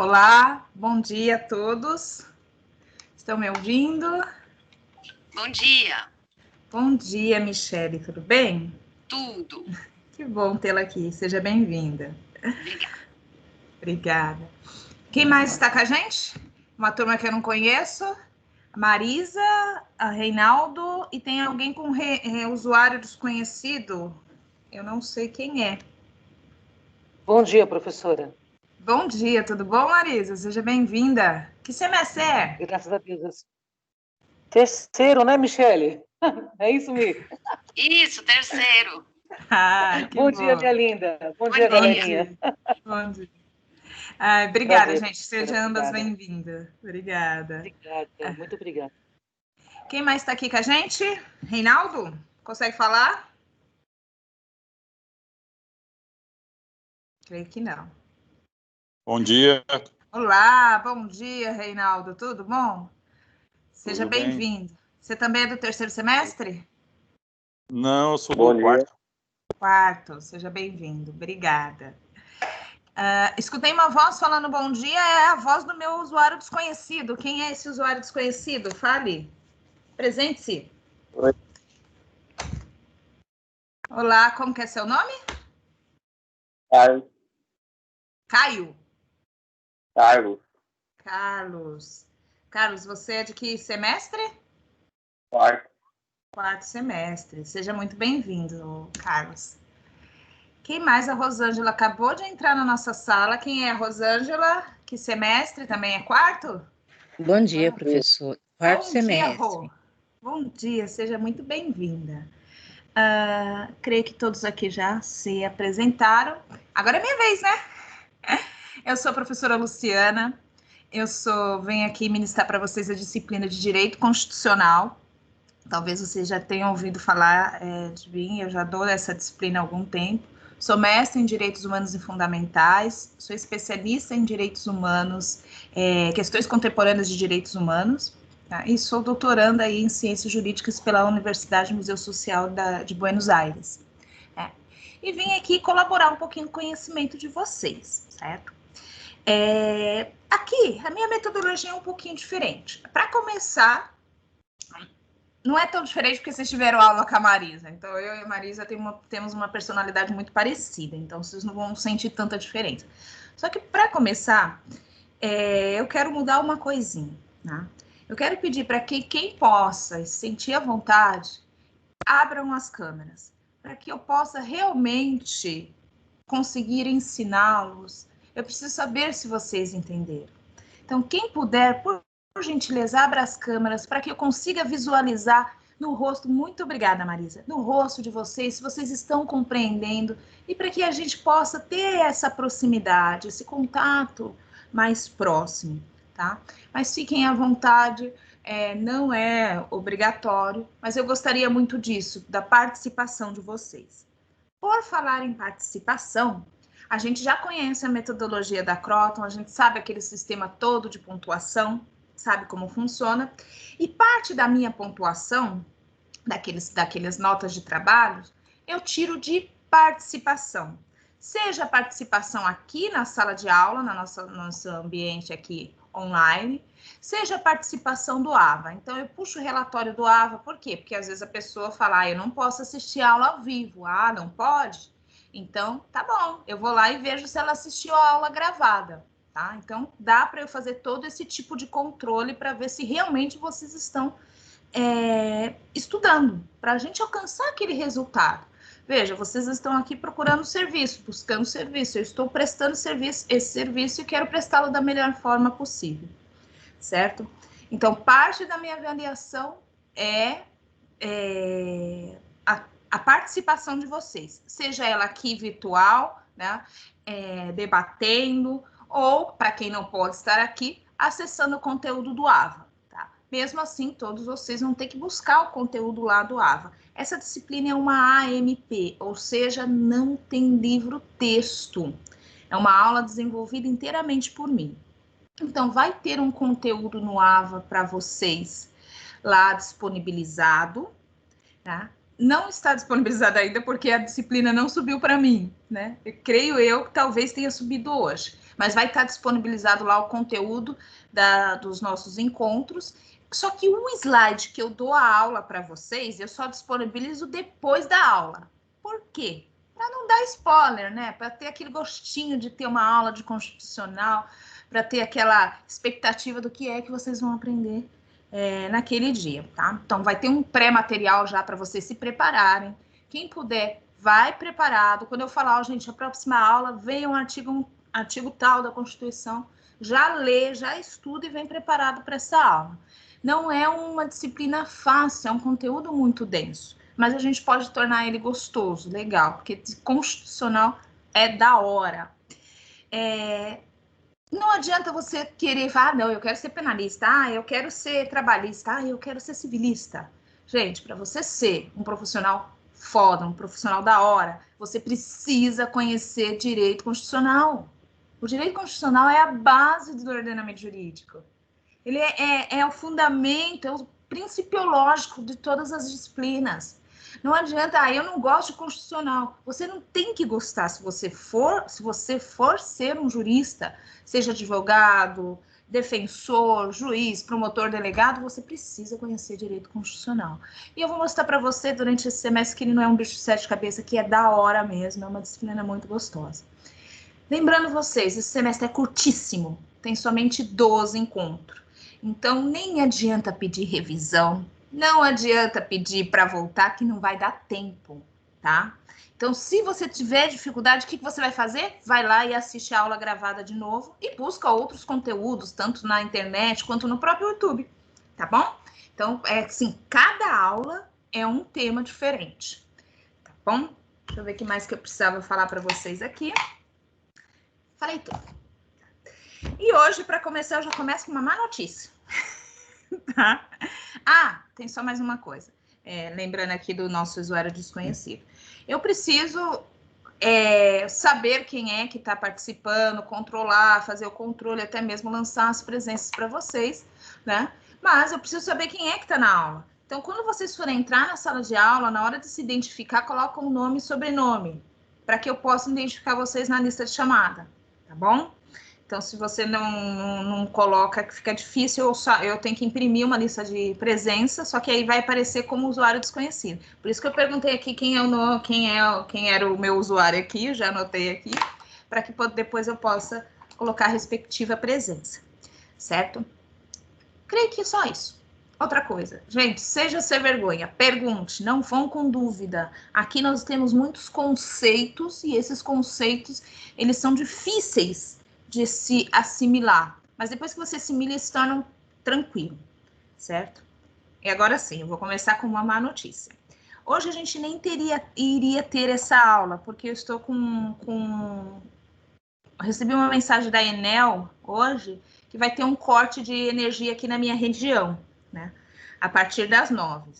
Olá, bom dia a todos. Estão me ouvindo? Bom dia. Bom dia, Michele, tudo bem? Tudo. Que bom tê-la aqui, seja bem-vinda. Obrigada. Obrigada. Quem mais está com a gente? Uma turma que eu não conheço. A Marisa, a Reinaldo e tem alguém com usuário desconhecido. Eu não sei quem é. Bom dia, professora. Bom dia, tudo bom, Marisa? Seja bem-vinda. Que semestre é? Graças a Deus. Terceiro, né, Michele? É isso mesmo. Isso, terceiro. Que Bom bom. dia, minha linda. Bom dia, dia. galerinha. Bom dia. Obrigada, Prazer, gente. Sejam ambas obrigada. bem-vindas. Obrigada. Obrigada, muito obrigada. Quem mais está aqui com a gente? Reinaldo? Consegue falar? Creio que não. Bom dia. Olá, bom dia, Reinaldo. Tudo bom? Seja Tudo bem? bem-vindo. Você também é do terceiro semestre? Não, eu sou do quarto. Quarto, seja bem-vindo. Obrigada. Escutei uma voz falando bom dia, é a voz do meu usuário desconhecido. Quem é esse usuário desconhecido? Fale. Presente-se. Oi. Olá, como que é seu nome? Caio. Caio. Carlos, você é de que semestre? Quarto semestre. Seja muito bem-vindo, Carlos. Quem mais? A Rosângela acabou de entrar na nossa sala. Quem é a Rosângela? Que semestre? Também é quarto? Bom dia, professor. Quarto Bom semestre. dia, Rô. Bom dia, seja muito bem-vinda. Creio que todos aqui já se apresentaram. Agora é minha vez, né? Eu sou a professora Luciana. Venho aqui ministrar para vocês a disciplina de Direito Constitucional. Talvez vocês já tenham ouvido falar de mim, eu já dou essa disciplina há algum tempo. Sou mestre em Direitos Humanos e Fundamentais, sou especialista em Direitos Humanos, questões contemporâneas de Direitos Humanos, tá? E sou doutoranda aí em Ciências Jurídicas pela Universidade Museu Social de Buenos Aires. E vim aqui colaborar um pouquinho com o conhecimento de vocês, certo? Aqui, a minha metodologia é um pouquinho diferente. Para começar, não é tão diferente porque vocês tiveram aula com a Marisa. Então, eu e a Marisa temos uma personalidade muito parecida. Então, vocês não vão sentir tanta diferença. Só que, para começar, eu quero mudar uma coisinha, né? Eu quero pedir para que quem possa sentir à vontade, abram as câmeras, para que eu possa realmente conseguir ensiná-los. Eu preciso saber se vocês entenderam. Então, quem puder, por gentileza, abra as câmeras para que eu consiga visualizar no rosto, muito obrigada, Marisa, no rosto de vocês, se vocês estão compreendendo, e para que a gente possa ter essa proximidade, esse contato mais próximo, tá? Mas fiquem à vontade, não é obrigatório, mas eu gostaria muito disso, da participação de vocês. Por falar em participação, a gente já conhece a metodologia da Croton, a gente sabe aquele sistema todo de pontuação, sabe como funciona, e parte da minha pontuação, daquelas notas de trabalho, eu tiro de participação. Seja a participação aqui na sala de aula, nosso ambiente aqui online, seja a participação do AVA. Então, eu puxo o relatório do AVA, por quê? Porque às vezes a pessoa fala, eu não posso assistir a aula ao vivo. Não pode? Então, tá bom, eu vou lá e vejo se ela assistiu a aula gravada, tá? Então, dá para eu fazer todo esse tipo de controle para ver se realmente vocês estão estudando, para a gente alcançar aquele resultado. Veja, vocês estão aqui procurando serviço, buscando serviço, eu estou prestando esse serviço e quero prestá-lo da melhor forma possível, certo? Então, parte da minha avaliação é a participação de vocês, seja ela aqui virtual, né, debatendo, ou, para quem não pode estar aqui, acessando o conteúdo do AVA. Tá? Mesmo assim, todos vocês vão ter que buscar o conteúdo lá do AVA. Essa disciplina é uma AMP, ou seja, não tem livro-texto. É uma aula desenvolvida inteiramente por mim. Então, vai ter um conteúdo no AVA para vocês lá disponibilizado, tá? Não está disponibilizado ainda porque a disciplina não subiu para mim, né? Eu creio que talvez tenha subido hoje. mas vai estar disponibilizado lá o conteúdo dos nossos encontros. Só que o slide que eu dou a aula para vocês, eu só disponibilizo depois da aula. Por quê? Para não dar spoiler, né? Para ter aquele gostinho de ter uma aula de constitucional, para ter aquela expectativa do que é que vocês vão aprender naquele dia, tá? Então, vai ter um pré-material já para vocês se prepararem. Quem puder, vai preparado. Quando eu falar, gente, a próxima aula, venha um artigo tal da Constituição, já lê, já estuda e vem preparado para essa aula. Não é uma disciplina fácil, é um conteúdo muito denso, mas a gente pode tornar ele gostoso, legal, porque constitucional é da hora. Não adianta você querer falar, não, eu quero ser penalista, eu quero ser trabalhista, eu quero ser civilista. Gente, para você ser um profissional foda, um profissional da hora, você precisa conhecer direito constitucional. O direito constitucional é a base do ordenamento jurídico. Ele é o fundamento, é o principiológico de todas as disciplinas. Não adianta, eu não gosto de constitucional. Você não tem que gostar. Se você for ser um jurista, seja advogado, defensor, juiz, promotor, delegado, você precisa conhecer direito constitucional. E eu vou mostrar para você durante esse semestre que ele não é um bicho de sete cabeças, que é da hora mesmo, é uma disciplina muito gostosa. Lembrando vocês, esse semestre é curtíssimo, tem somente 12 encontros. Então, nem adianta pedir revisão, não adianta pedir para voltar, que não vai dar tempo, tá? Então, se você tiver dificuldade, o que você vai fazer? Vai lá e assiste a aula gravada de novo e busca outros conteúdos, tanto na internet quanto no próprio YouTube, tá bom? Então, assim, cada aula é um tema diferente, tá bom? Deixa eu ver o que mais que eu precisava falar para vocês aqui. Falei tudo. E hoje, para começar, eu já começo com uma má notícia. Tá? Tem só mais uma coisa. Lembrando aqui do nosso usuário desconhecido. Eu preciso saber quem é que está participando, controlar, fazer o controle, até mesmo lançar as presenças para vocês, né? Mas eu preciso saber quem é que está na aula. Então, quando vocês forem entrar na sala de aula, na hora de se identificar, coloca um nome e sobrenome, para que eu possa identificar vocês na lista de chamada, tá bom? Então, se você não coloca, que fica difícil, eu tenho que imprimir uma lista de presença, só que aí vai aparecer como usuário desconhecido. Por isso que eu perguntei aqui quem era o meu usuário aqui, eu já anotei aqui, para que depois eu possa colocar a respectiva presença, certo? Creio que só isso. Outra coisa, gente, seja sem vergonha, pergunte, não vão com dúvida. Aqui nós temos muitos conceitos e esses conceitos, eles são difíceis de se assimilar, mas depois que você assimila, eles se tornam tranquilo, certo? E agora sim, eu vou começar com uma má notícia. Hoje a gente nem iria ter essa aula, porque eu estou recebi uma mensagem da Enel hoje, que vai ter um corte de energia aqui na minha região, né? A partir das 9.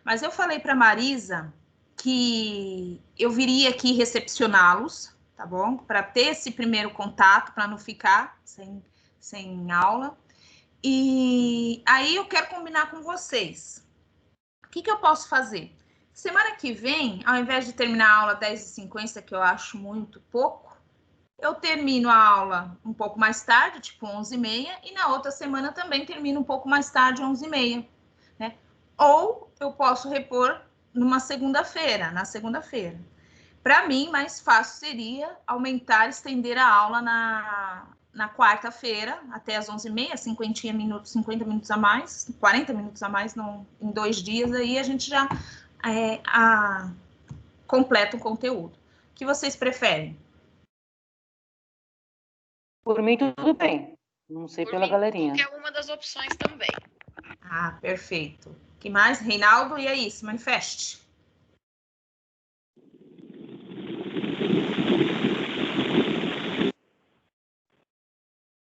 Mas eu falei para Marisa que eu viria aqui recepcioná-los, tá bom? Para ter esse primeiro contato, para não ficar sem aula. E aí eu quero combinar com vocês. O que eu posso fazer? Semana que vem, ao invés de terminar a aula 10h50, que eu acho muito pouco, eu termino a aula um pouco mais tarde, tipo 11h30, e na outra semana também termino um pouco mais tarde, 11h30, né? Ou eu posso repor na segunda-feira. Para mim, mais fácil seria estender a aula na quarta-feira, até as 11h30, 50 minutos a mais, 40 minutos a mais em 2 dias, aí a gente já completa o conteúdo. O que vocês preferem? Por mim, tudo bem. Não sei pela galerinha. Que é uma das opções também. Perfeito. O que mais? Reinaldo, e aí, se manifeste.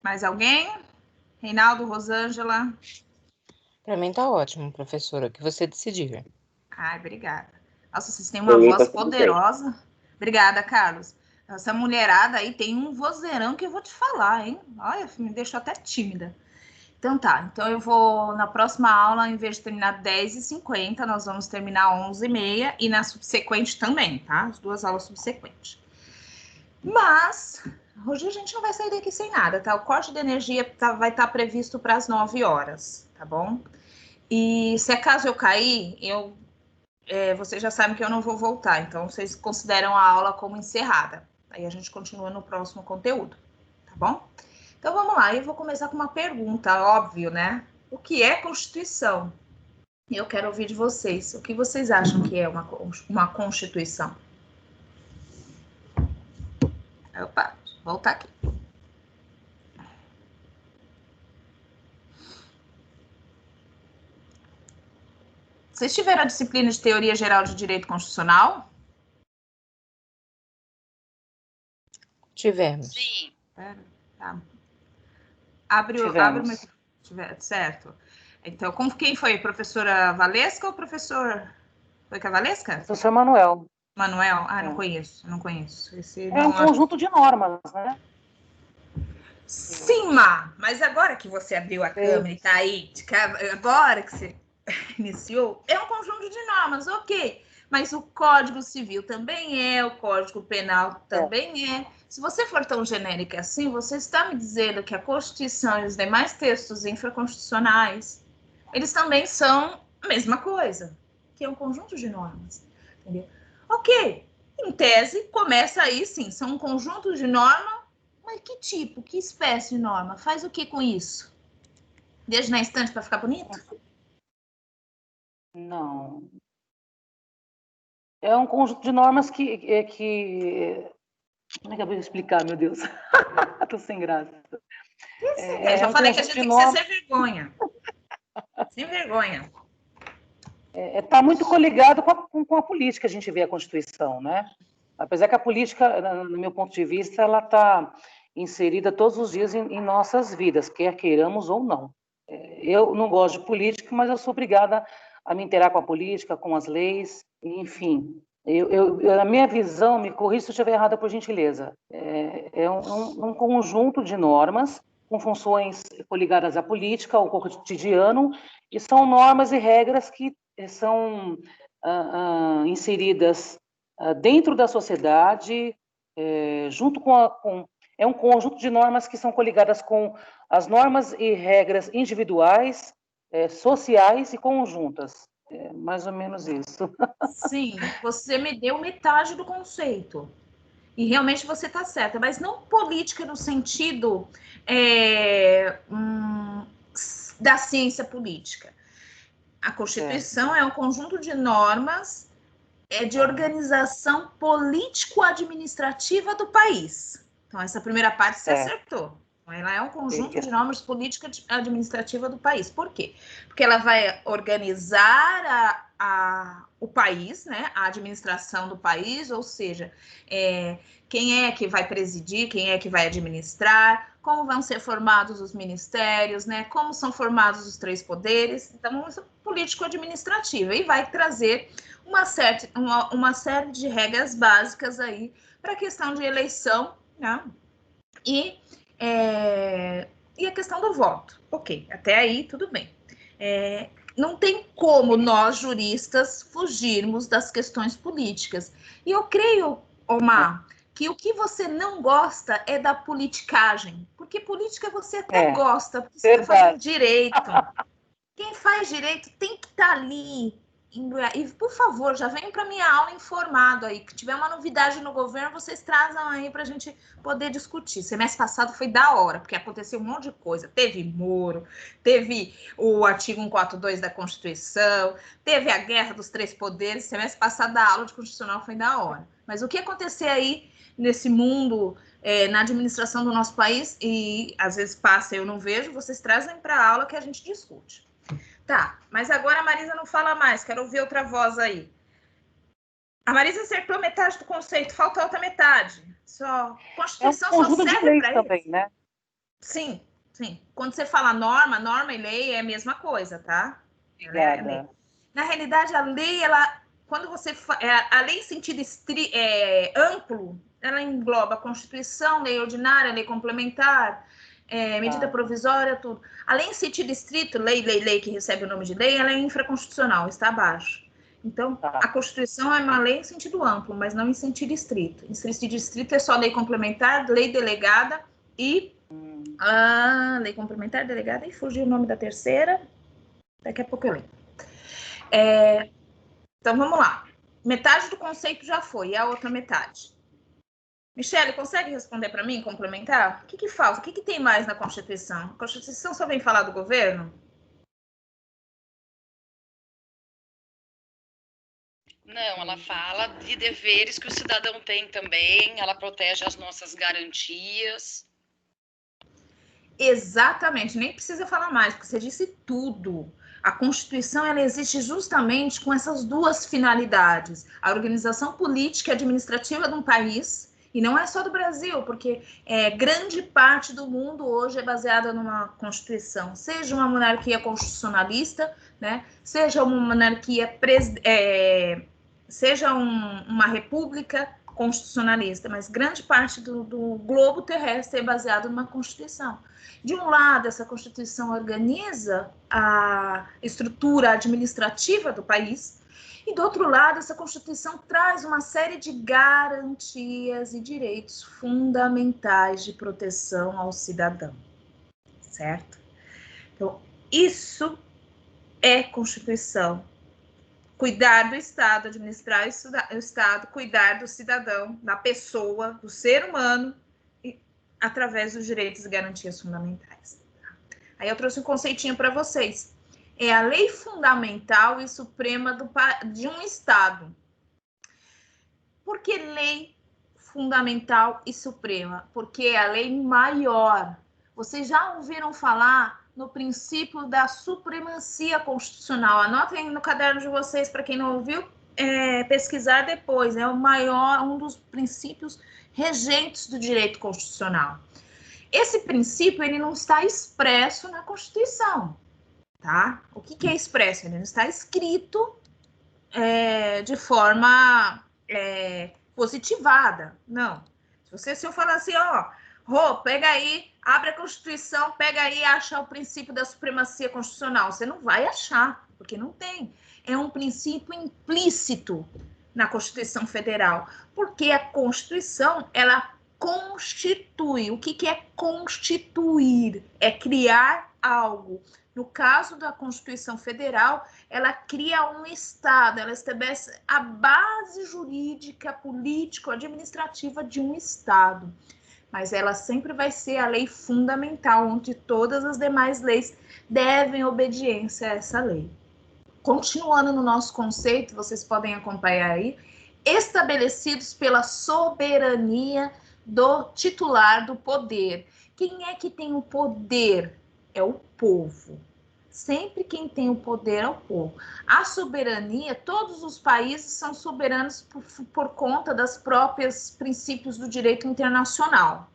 Mais alguém? Reinaldo, Rosângela? Para mim tá ótimo, professora, o que você decidir. Obrigada. Nossa, vocês têm uma voz poderosa. Obrigada, Carlos. Essa mulherada aí tem um vozeirão que eu vou te falar, hein? Olha, me deixou até tímida. Então tá, eu vou na próxima aula, em vez de terminar 10h50, nós vamos terminar 11h30 e na subsequente também, tá? As 2 aulas subsequentes. Mas hoje a gente não vai sair daqui sem nada, tá? O corte de energia vai estar previsto para as 9 horas, tá bom? E se acaso eu cair, vocês já sabem que eu não vou voltar, então vocês consideram a aula como encerrada. Aí a gente continua no próximo conteúdo, tá bom? Então vamos lá, eu vou começar com uma pergunta, óbvio, né? O que é Constituição? Eu quero ouvir de vocês. O que vocês acham que é uma Constituição? Opa, vou voltar aqui. Vocês tiveram a disciplina de Teoria Geral de Direito Constitucional? Tivemos. Sim. Tá. Abre o microfone. Certo. Então, quem foi? Professora Valesca ou professor... Foi com a Valesca? Professor Manuel. Manuel? Ah, É. não conheço. Esse É um conjunto de normas, né? Sim, mas agora que você abriu a câmera e tá aí, agora que você iniciou, é um conjunto de normas, ok. Mas o Código Civil também o Código Penal também é. Se você for tão genérica assim, você está me dizendo que a Constituição e os demais textos infraconstitucionais, eles também são a mesma coisa, que é um conjunto de normas, entendeu? Ok, em tese, começa aí sim, são um conjunto de normas, mas que tipo, que espécie de norma? Faz o que com isso? Deixa na estante para ficar bonito? Não. É um conjunto de normas que... Como é que eu vou explicar, meu Deus? Estou sem graça. Eu já falei que a gente tem que ser sem vergonha. Sem vergonha. Está muito coligado com a política, a gente vê a Constituição, né? Apesar que a política, no meu ponto de vista, ela está inserida todos os dias em nossas vidas, quer queiramos ou não. Eu não gosto de política, mas eu sou obrigada a me inteirar com a política, com as leis, enfim. A minha visão, me corrija se eu estiver errada, por gentileza, é um conjunto de normas com funções coligadas à política, ao cotidiano, e são normas e regras que são inseridas dentro da sociedade, junto é um conjunto de normas que são coligadas com as normas e regras individuais, sociais e conjuntas. É mais ou menos isso. Sim, você me deu metade do conceito. E realmente você está certa, mas não política no sentido da ciência política. A Constituição é um conjunto de normas de organização político-administrativa do país. Então, essa primeira parte você acertou. Ela é um conjunto de normas políticas administrativas do país. Por quê? Porque ela vai organizar o país, né? A administração do país, ou seja, quem é que vai presidir, quem é que vai administrar, como vão ser formados os ministérios, né? Como são formados os 3 poderes. Então, isso é político-administrativa e vai trazer uma série de regras básicas aí para a questão de eleição, né? E a questão do voto. Ok, até aí tudo bem. Não tem como nós, juristas, fugirmos das questões políticas. E eu creio, Omar, que o que você não gosta é da politicagem. Porque política você até gosta, porque você está fazendo direito. Quem faz direito tem que estar ali. E, por favor, já venham para minha aula informado aí. Que tiver uma novidade no governo, vocês trazem aí para a gente poder discutir. Semestre passado foi da hora, porque aconteceu um monte de coisa. Teve Moro, teve o artigo 142 da Constituição, teve a guerra dos 3 poderes. Semestre passado a aula de Constitucional foi da hora. Mas o que acontecer aí nesse mundo, na administração do nosso país, e às vezes passa e eu não vejo, vocês trazem para a aula que a gente discute. Tá, mas agora a Marisa não fala mais, quero ouvir outra voz aí. A Marisa acertou metade do conceito, falta outra metade. Constituição é um conjunto só serve de leis para também, isso. né? Sim. Quando você fala norma e lei é a mesma coisa, tá? Obrigada. Na realidade, a lei, quando você a lei em sentido amplo, ela engloba a Constituição, lei ordinária, lei complementar, medida provisória, tudo. A lei em sentido estrito, lei que recebe o nome de lei, ela é infraconstitucional, está abaixo. Então, a Constituição é uma lei em sentido amplo, mas não em sentido estrito. Em sentido estrito é só lei complementar, lei delegada e... lei complementar, delegada, e fugiu o nome da terceira. Daqui a pouco eu lembro. Então, vamos lá. Metade do conceito já foi, e a outra metade? Michele, consegue responder para mim, complementar? O que falta? O que tem mais na Constituição? A Constituição só vem falar do governo? Não, ela fala de deveres que o cidadão tem também, ela protege as nossas garantias. Exatamente, nem precisa falar mais, porque você disse tudo. A Constituição, ela existe justamente com essas duas finalidades. A organização política e administrativa de um país, e não é só do Brasil, porque grande parte do mundo hoje é baseada numa Constituição, seja uma monarquia constitucionalista, né, seja uma monarquia, seja uma república constitucionalista, mas grande parte do globo terrestre é baseado numa Constituição. De um lado, essa Constituição organiza a estrutura administrativa do país, e do outro lado, essa Constituição traz uma série de garantias e direitos fundamentais de proteção ao cidadão, certo? Então, isso é Constituição. Cuidar do Estado, administrar o Estado, cuidar do cidadão, da pessoa, do ser humano, através dos direitos e garantias fundamentais. Aí eu trouxe um conceitinho para vocês. É a lei fundamental e suprema de um Estado. Por que lei fundamental e suprema? Porque é a lei maior. Vocês já ouviram falar no princípio da supremacia constitucional? Anotem no caderno de vocês, para quem não ouviu, pesquisar depois. É o maior, um dos princípios regentes do direito constitucional. Esse princípio, ele não está expresso na Constituição, tá? O que é expresso? Ele não está escrito de forma positivada, não. Se eu falar assim, Rô, pega aí, abre a Constituição, pega aí e acha o princípio da supremacia constitucional. Você não vai achar, porque não tem. É um princípio implícito na Constituição Federal, porque a Constituição, ela constitui. O que é constituir? É criar algo. No caso da Constituição Federal, ela cria um Estado, ela estabelece a base jurídica, político-administrativa de um Estado. Mas ela sempre vai ser a lei fundamental, onde todas as demais leis devem obediência a essa lei. Continuando no nosso conceito, vocês podem acompanhar aí, estabelecidos pela soberania do titular do poder. Quem é que tem o poder? É o povo. Sempre quem tem o poder é o povo. A soberania, todos os países são soberanos por conta das próprias princípios do direito internacional.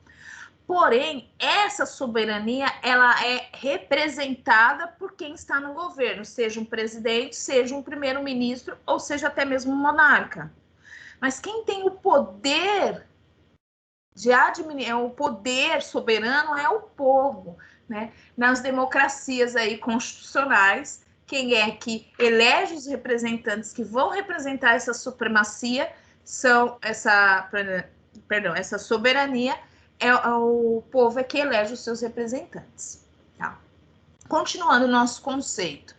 Porém, essa soberania, ela é representada por quem está no governo, seja um presidente, seja um primeiro-ministro, ou seja até mesmo um monarca. Mas quem tem o poder o poder soberano é o povo, né? Nas democracias aí constitucionais, quem é que elege os representantes que vão representar essa supremacia essa soberania, o povo é que elege os seus representantes. Tá? Continuando o nosso conceito,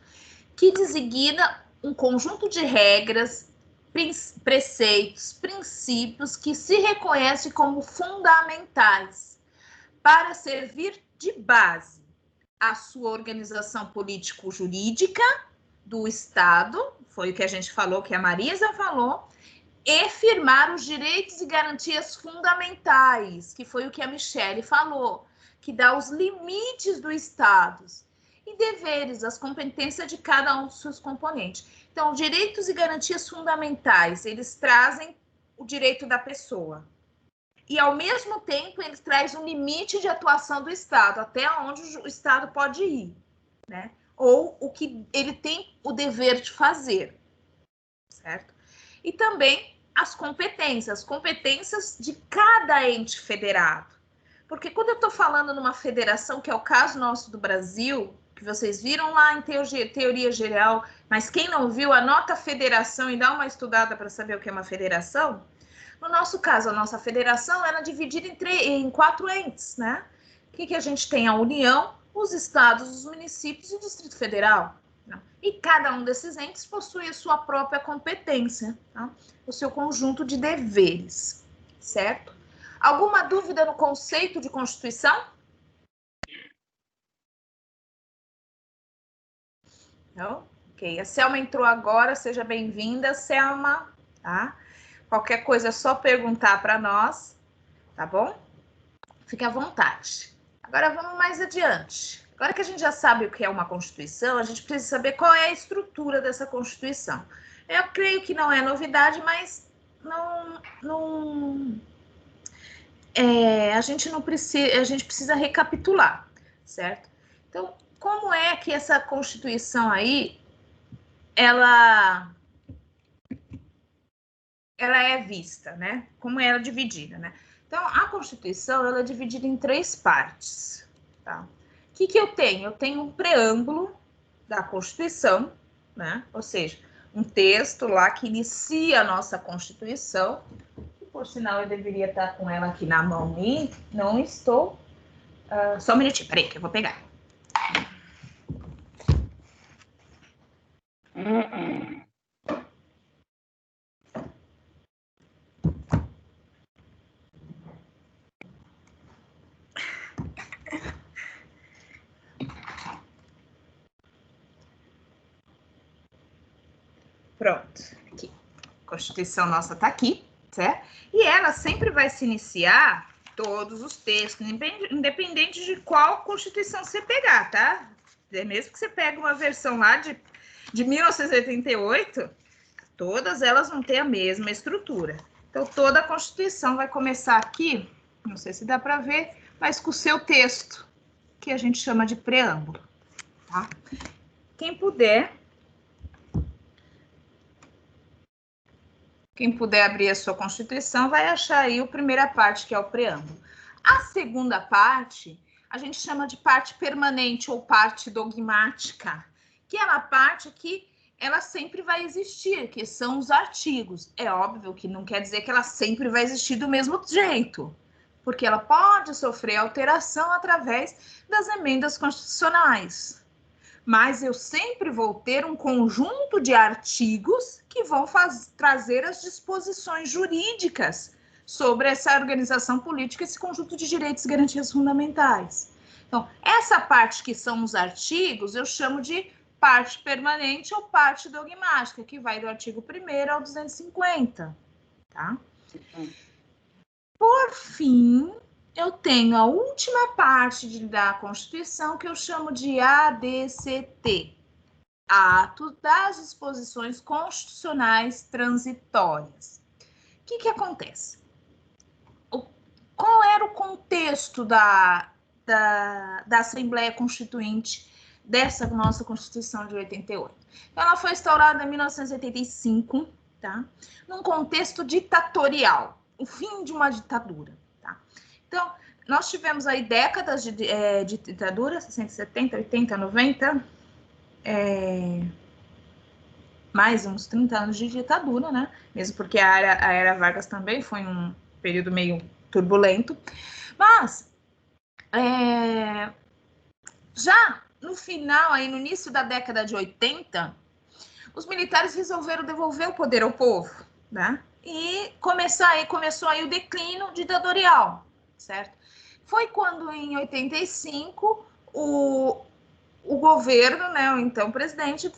que designa um conjunto de regras, preceitos, princípios que se reconhecem como fundamentais para servir de base à sua organização político-jurídica do Estado, foi o que a gente falou, que a Marisa falou, e firmar os direitos e garantias fundamentais, que foi o que a Michele falou, que dá os limites do Estado e deveres, as competências de cada um dos seus componentes. Então, direitos e garantias fundamentais, eles trazem o direito da pessoa. E, ao mesmo tempo, eles trazem um limite de atuação do Estado, até onde o Estado pode ir, né? Ou o que ele tem o dever de fazer, certo? E também as competências de cada ente federado. Porque quando eu estou falando numa federação, que é o caso nosso do Brasil, que vocês viram lá em teoria geral, mas quem não viu, anota a federação e dá uma estudada para saber o que é uma federação. No nosso caso, a nossa federação era dividida em 4 entes, né? O que a gente tem? A União, os estados, os municípios e o Distrito Federal. Tá? E cada um desses entes possui a sua própria competência, tá? O seu conjunto de deveres, certo? Alguma dúvida no conceito de Constituição? Não? Ok, a Selma entrou agora, seja bem-vinda, Selma, tá? Qualquer coisa é só perguntar para nós, tá bom? Fique à vontade. Agora vamos mais adiante. Agora que a gente já sabe o que é uma Constituição, a gente precisa saber qual é a estrutura dessa Constituição. Eu creio que não é novidade, mas a gente precisa recapitular, certo? Então, como é que essa Constituição aí, ela é vista, né? Como ela é dividida, né? Então, a Constituição, ela é dividida em 3 partes, tá? O que eu tenho? Eu tenho um preâmbulo da Constituição, né? Ou seja, um texto lá que inicia a nossa Constituição, que, por sinal, eu deveria estar com ela aqui na mão e não estou. Só um minutinho, peraí, que eu vou pegar. Pronto, aqui. A Constituição nossa está aqui, certo? E ela sempre vai se iniciar, todos os textos, independente de qual Constituição você pegar, tá? Mesmo que você pegue uma versão lá de 1988, todas elas vão ter a mesma estrutura. Então, toda a Constituição vai começar aqui, não sei se dá para ver, mas com o seu texto, que a gente chama de preâmbulo, tá? Quem puder abrir a sua Constituição vai achar aí a primeira parte, que é o preâmbulo. A segunda parte, a gente chama de parte permanente ou parte dogmática, que é a parte que ela sempre vai existir, que são os artigos. É óbvio que não quer dizer que ela sempre vai existir do mesmo jeito, porque ela pode sofrer alteração através das emendas constitucionais. Mas eu sempre vou ter um conjunto de artigos que vão trazer as disposições jurídicas sobre essa organização política, esse conjunto de direitos e garantias fundamentais. Então, essa parte que são os artigos, eu chamo de parte permanente ou parte dogmática, que vai do artigo 1º ao 250, tá? Por fim, eu tenho a última parte da Constituição, que eu chamo de ADCT, Ato das Disposições Constitucionais Transitórias. O que acontece? Qual era o contexto da Assembleia Constituinte dessa nossa Constituição de 88? Ela foi instaurada em 1985, tá? Num contexto ditatorial, o fim de uma ditadura. Então, nós tivemos aí décadas de ditadura, 60, 70, 80, 90, mais uns 30 anos de ditadura, né? Mesmo porque a era Vargas também foi um período meio turbulento. Mas, já no final, aí no início da década de 80, os militares resolveram devolver o poder ao povo, né? E começou aí o declínio ditatorial, certo? Foi quando, em 85, o governo, né, o então presidente,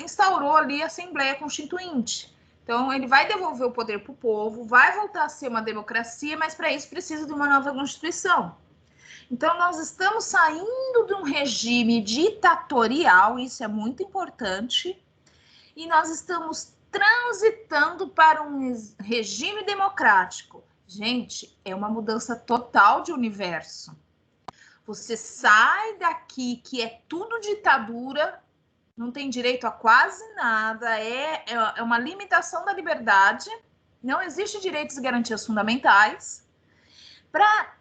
instaurou ali a Assembleia Constituinte. Então, ele vai devolver o poder para o povo, vai voltar a ser uma democracia, mas para isso precisa de uma nova Constituição. Então, nós estamos saindo de um regime ditatorial, isso é muito importante, e nós estamos transitando para um regime democrático. Gente, é uma mudança total de universo. Você sai daqui, que é tudo ditadura, não tem direito a quase nada, é uma limitação da liberdade, não existe direitos e garantias fundamentais, para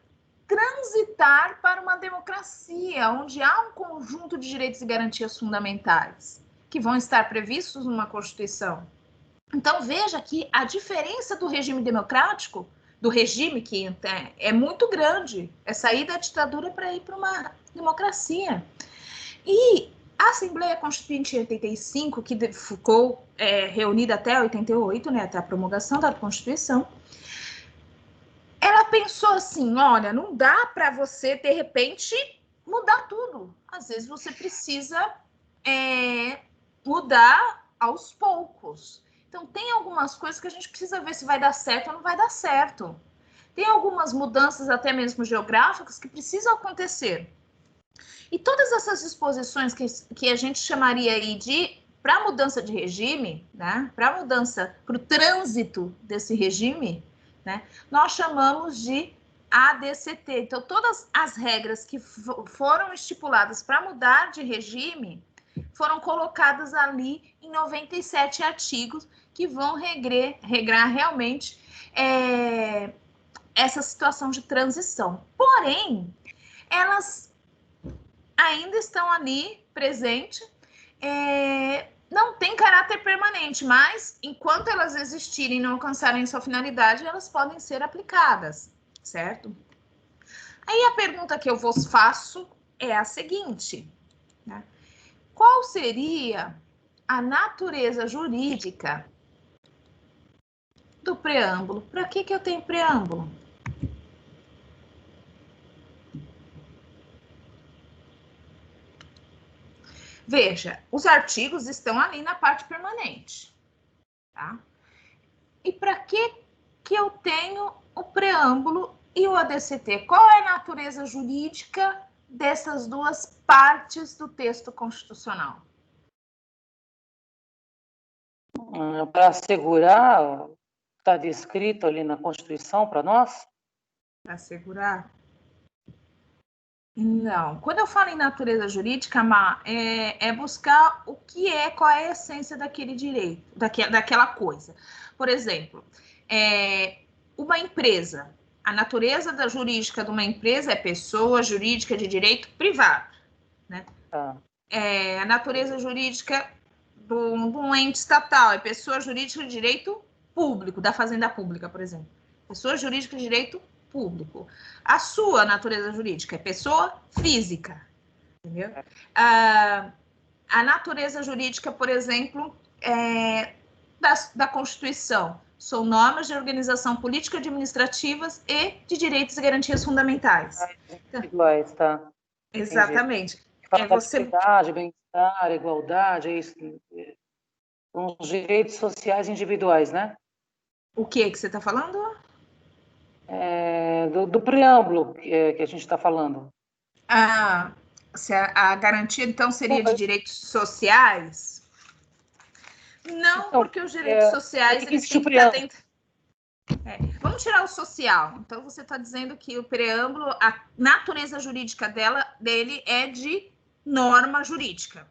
transitar voltar para uma democracia, onde há um conjunto de direitos e garantias fundamentais, que vão estar previstos numa Constituição. Então, veja que a diferença do regime democrático, do regime que é muito grande, é sair da ditadura para ir para uma democracia. E a Assembleia Constituinte em 85, que ficou reunida até 88, né, até a promulgação da Constituição, ela pensou assim, olha, não dá para você, de repente, mudar tudo. Às vezes você precisa mudar aos poucos. Então, tem algumas coisas que a gente precisa ver se vai dar certo ou não vai dar certo. Tem algumas mudanças, até mesmo geográficas, que precisam acontecer. E todas essas disposições que a gente chamaria aí para mudança de regime, né, para mudança, para o trânsito desse regime, né, nós chamamos de ADCT. Então, todas as regras que foram estipuladas para mudar de regime foram colocadas ali em 97 artigos que vão regrar realmente essa situação de transição. Porém, elas ainda estão ali presentes, não tem caráter permanente, mas enquanto elas existirem e não alcançarem sua finalidade, elas podem ser aplicadas, certo? Aí a pergunta que eu vos faço é a seguinte, né? Qual seria a natureza jurídica do preâmbulo? Para que eu tenho preâmbulo? Veja, os artigos estão ali na parte permanente, tá? E para que eu tenho o preâmbulo e o ADCT? Qual é a natureza jurídica dessas duas partes do texto constitucional? Para assegurar, está descrito ali na Constituição para nós? Para assegurar? Não. Quando eu falo em natureza jurídica, é buscar qual é a essência daquele direito, daquela coisa. Por exemplo, uma empresa. A natureza jurídica de uma empresa é pessoa jurídica de direito privado, né? A natureza jurídica de um ente estatal é pessoa jurídica de direito público, da fazenda pública, por exemplo. Pessoa jurídica de direito público. A sua natureza jurídica é pessoa física, entendeu? A natureza jurídica, por exemplo, da Constituição são normas de organização política, administrativas e de direitos e garantias fundamentais. Individuais, tá? Exatamente. Capacidade, bem-estar, igualdade, são os direitos sociais individuais, né? O que você está falando? Do preâmbulo que a gente está falando. A garantia, então, seria de direitos sociais? Não, então, porque os direitos sociais, eles têm que estar dentro... Vamos tirar o social. Então, você está dizendo que o preâmbulo, a natureza jurídica dele é de norma jurídica.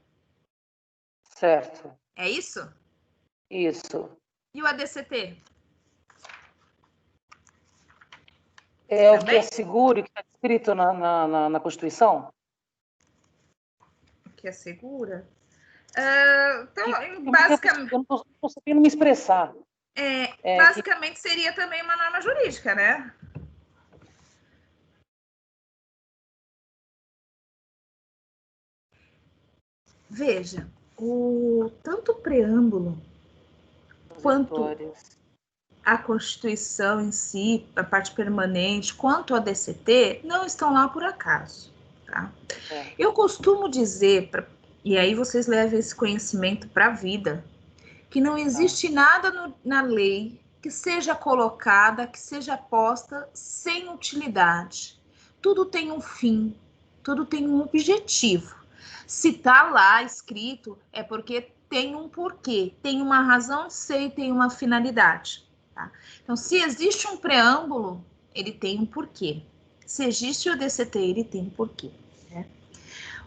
Certo. É isso? Isso. E o ADCT? É o que é seguro e que está escrito na Constituição? O que é segura? Então, basicamente... Eu não estou sabendo me expressar. Basicamente, seria também uma norma jurídica, né? Veja, tanto o preâmbulo quanto a Constituição em si, a parte permanente, quanto a ADCT, não estão lá por acaso, tá? Eu costumo dizer, e aí vocês levam esse conhecimento para a vida, que não existe nada na lei que seja colocada, que seja posta sem utilidade. Tudo tem um fim, tudo tem um objetivo. Se está lá escrito, é porque tem um porquê, tem uma razão de ser e tem uma finalidade. Tá? Então, se existe um preâmbulo, ele tem um porquê. Se existe o ADCT, ele tem um porquê. Né?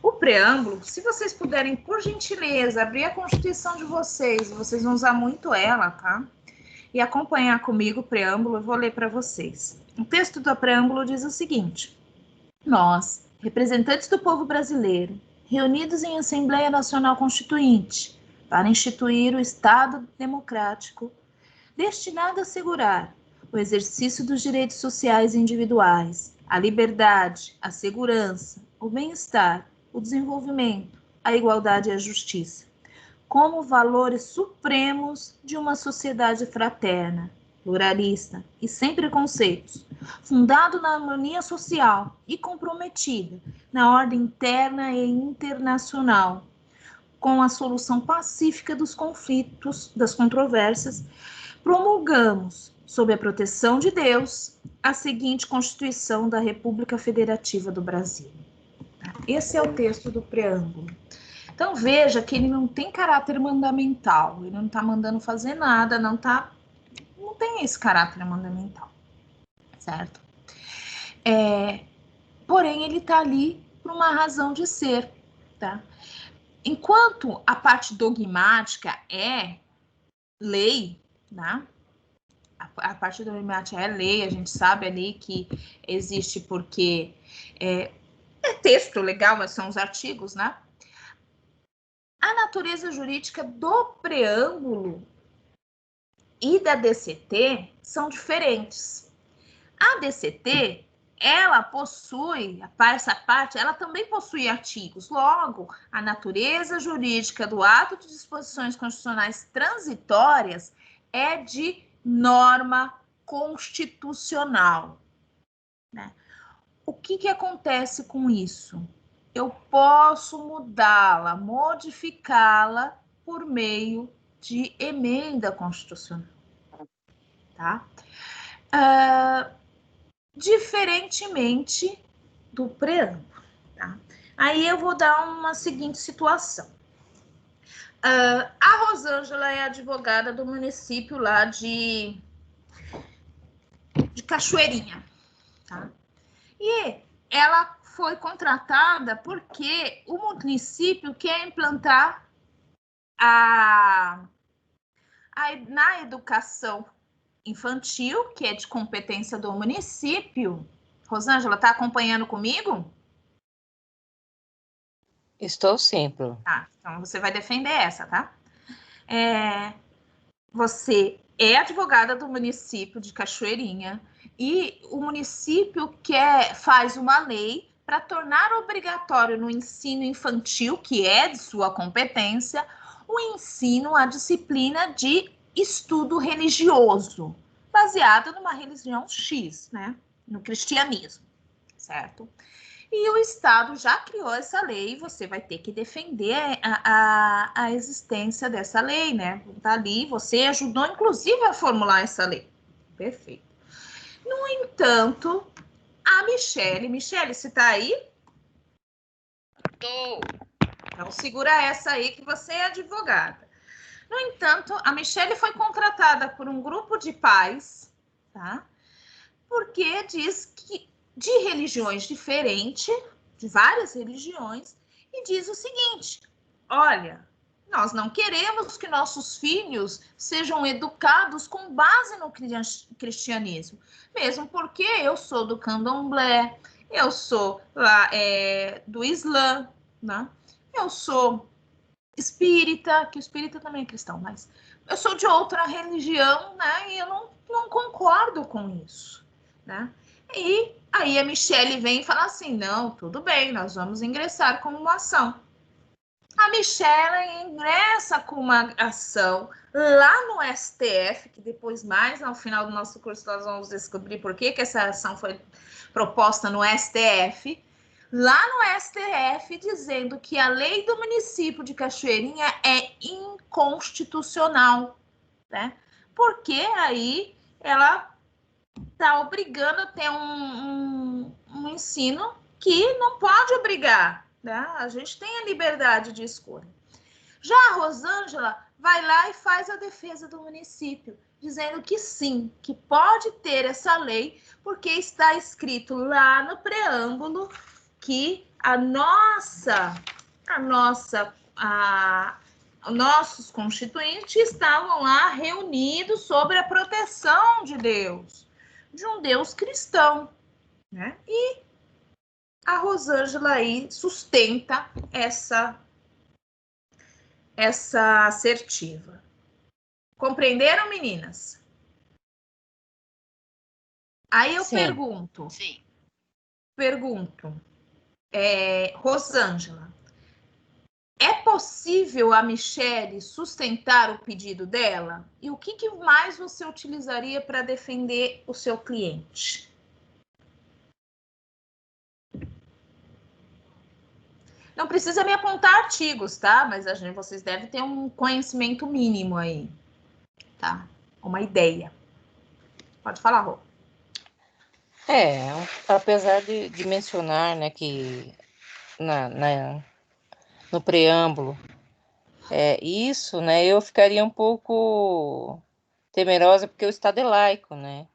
O preâmbulo, se vocês puderem, por gentileza, abrir a Constituição de vocês vão usar muito ela, tá? E acompanhar comigo o preâmbulo, eu vou ler para vocês. O texto do preâmbulo diz o seguinte: nós, representantes do povo brasileiro, reunidos em Assembleia Nacional Constituinte, para instituir o Estado democrático, destinado a assegurar o exercício dos direitos sociais individuais, a liberdade, a segurança, o bem-estar, o desenvolvimento, a igualdade e a justiça, como valores supremos de uma sociedade fraterna, pluralista e sem preconceitos, fundado na harmonia social e comprometida na ordem interna e internacional, com a solução pacífica dos conflitos, das controvérsias, promulgamos, sob a proteção de Deus, a seguinte Constituição da República Federativa do Brasil. Esse é o texto do preâmbulo. Então, veja que ele não tem caráter mandamental, ele não está mandando fazer nada, não tem esse caráter mandamental, certo? Porém, ele está ali por uma razão de ser, tá? Enquanto a parte dogmática é lei, né? A parte dogmática é lei, a gente sabe ali que existe porque é texto legal, mas são os artigos, né? A natureza jurídica do preâmbulo e da DCT são diferentes. A DCT, ela possui, essa parte, ela também possui artigos. Logo, a natureza jurídica do ato de disposições constitucionais transitórias é de norma constitucional, né? O que acontece com isso? Eu posso mudá-la, modificá-la por meio de emenda constitucional, tá? Diferentemente do preâmbulo, tá? Aí eu vou dar uma seguinte situação. A Rosângela é advogada do município lá de Cachoeirinha, tá? E ela foi contratada porque o município quer implantar na educação infantil, que é de competência do município. Rosângela, está acompanhando comigo? Estou sempre. Tá, então você vai defender essa, tá? Você é advogada do município de Cachoeirinha e o município faz uma lei para tornar obrigatório no ensino infantil, que é de sua competência, o ensino, a disciplina de estudo religioso, baseado numa religião X, né? No cristianismo, certo? E o Estado já criou essa lei e você vai ter que defender a existência dessa lei, né? Tá ali, você ajudou, inclusive, a formular essa lei. Perfeito. No entanto, a Michele, você tá aí? Tô. Então, segura essa aí que você é advogada. No entanto, a Michele foi contratada por um grupo de pais, tá? Porque diz que de religiões diferentes, de várias religiões, e diz o seguinte: olha, nós não queremos que nossos filhos sejam educados com base no cristianismo, mesmo porque eu sou do candomblé, eu sou lá do Islã, né? Eu sou espírita, que o espírita também é cristão, mas eu sou de outra religião, né? E eu não concordo com isso, né? E aí a Michele vem e fala assim, não, tudo bem, nós vamos ingressar com uma ação. A Michele ingressa com uma ação lá no STF, que depois mais ao final do nosso curso nós vamos descobrir por que essa ação foi proposta no STF, lá no STF, dizendo que a lei do município de Cachoeirinha é inconstitucional, né? Porque aí ela está obrigando a ter um ensino que não pode obrigar, né? A gente tem a liberdade de escolha. Já a Rosângela vai lá e faz a defesa do município, dizendo que sim, que pode ter essa lei, porque está escrito lá no preâmbulo que nossos constituintes estavam lá reunidos sob a proteção de Deus, de um Deus cristão, né? E a Rosângela aí sustenta essa assertiva. Compreenderam, meninas? Aí eu Sim. pergunto, Rosângela, é possível a Michele sustentar o pedido dela? E o que mais você utilizaria para defender o seu cliente? Não precisa me apontar artigos, tá? Mas vocês devem ter um conhecimento mínimo aí, tá? Uma ideia. Pode falar, Rô. Apesar de mencionar, né, que no preâmbulo, isso, né, eu ficaria um pouco temerosa porque o Estado é laico, né?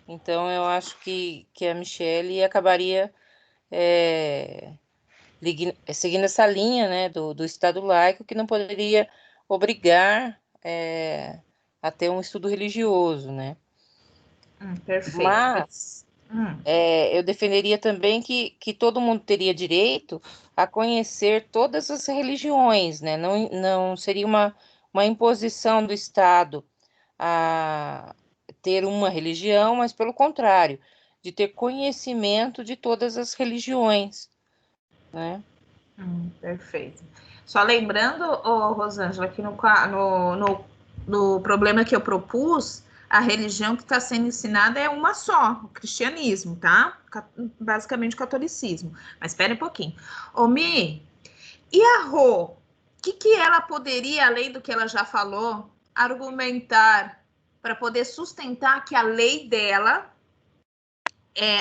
Então, eu acho que a Michele acabaria seguindo essa linha, né, do Estado laico, que não poderia obrigar a ter um estudo religioso, né? Perfeito. Mas eu defenderia também que todo mundo teria direito a conhecer todas as religiões, né? Não seria uma imposição do Estado a ter uma religião, mas pelo contrário, de ter conhecimento de todas as religiões, né? Perfeito. Só lembrando, Rosângela, que no problema que eu propus, a religião que está sendo ensinada é uma só, o cristianismo, tá? Basicamente o catolicismo. Mas espera um pouquinho. Mi, e a Rô? O que ela poderia, além do que ela já falou, argumentar para poder sustentar que a lei dela,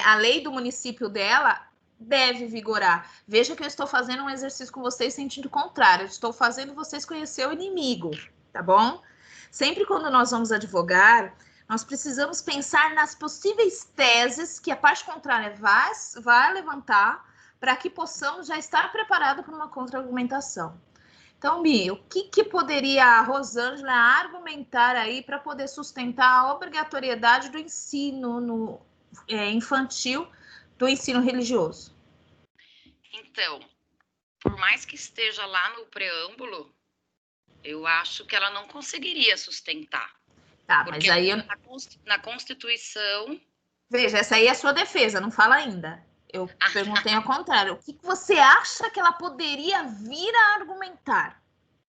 a lei do município dela, deve vigorar? Veja que eu estou fazendo um exercício com vocês sentido contrário. Eu estou fazendo vocês conhecer o inimigo, tá bom? Sempre quando nós vamos advogar, nós precisamos pensar nas possíveis teses que a parte contrária vai levantar para que possamos já estar preparados para uma contra-argumentação. Então, Mi, o que poderia a Rosângela argumentar aí para poder sustentar a obrigatoriedade do ensino infantil, do ensino religioso? Então, por mais que esteja lá no preâmbulo, eu acho que ela não conseguiria sustentar. Tá, porque mas aí na Constituição... Veja, essa aí é a sua defesa, não fala ainda. Eu perguntei ao contrário. O que você acha que ela poderia vir a argumentar?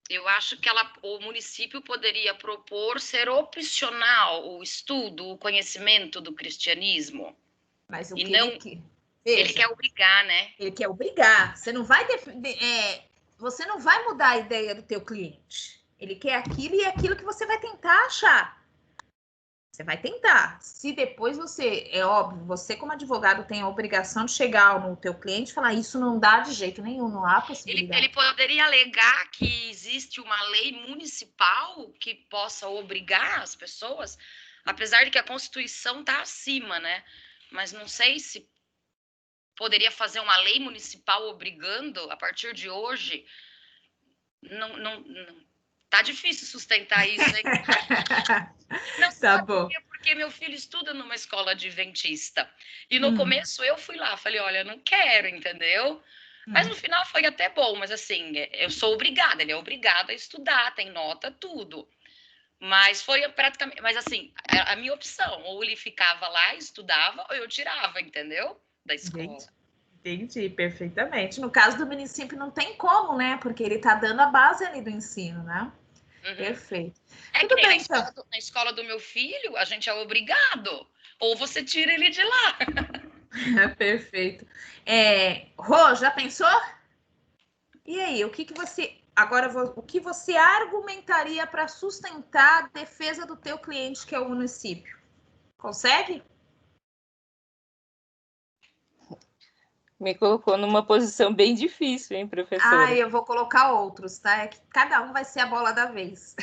Eu acho que o município poderia propor ser opcional o estudo, o conhecimento do cristianismo. Mas e não ele quer obrigar, né? Ele quer obrigar. Você não vai você não vai mudar a ideia do teu cliente. Ele quer aquilo e é aquilo que você vai tentar achar. Você vai tentar. Se depois é óbvio, você como advogado tem a obrigação de chegar no teu cliente e falar, isso não dá de jeito nenhum, não há possibilidade. Ele poderia alegar que existe uma lei municipal que possa obrigar as pessoas, apesar de que a Constituição está acima, né? Mas não sei se poderia fazer uma lei municipal obrigando a partir de hoje. Não tá difícil sustentar isso, hein? Não, tá bom. Porque meu filho estuda numa escola adventista. E no começo eu fui lá, falei, olha, eu não quero, entendeu? Mas no final foi até bom, mas assim, eu sou obrigada, ele é obrigado a estudar, tem nota, tudo. Mas foi praticamente, mas assim, a minha opção, ou ele ficava lá, estudava, ou eu tirava, entendeu? Da escola. Entendi, perfeitamente. No caso do município não tem como, né? Porque ele está dando a base ali do ensino, né? Perfeito. Tudo bem, então. Na escola do meu filho, a gente é obrigado. Ou você tira ele de lá. Perfeito. Rô, já pensou? E aí, o que você... Agora, o que você argumentaria para sustentar a defesa do teu cliente, que é o município? Consegue? Me colocou numa posição bem difícil, hein, professora? Eu vou colocar outros, tá? É que cada um vai ser a bola da vez.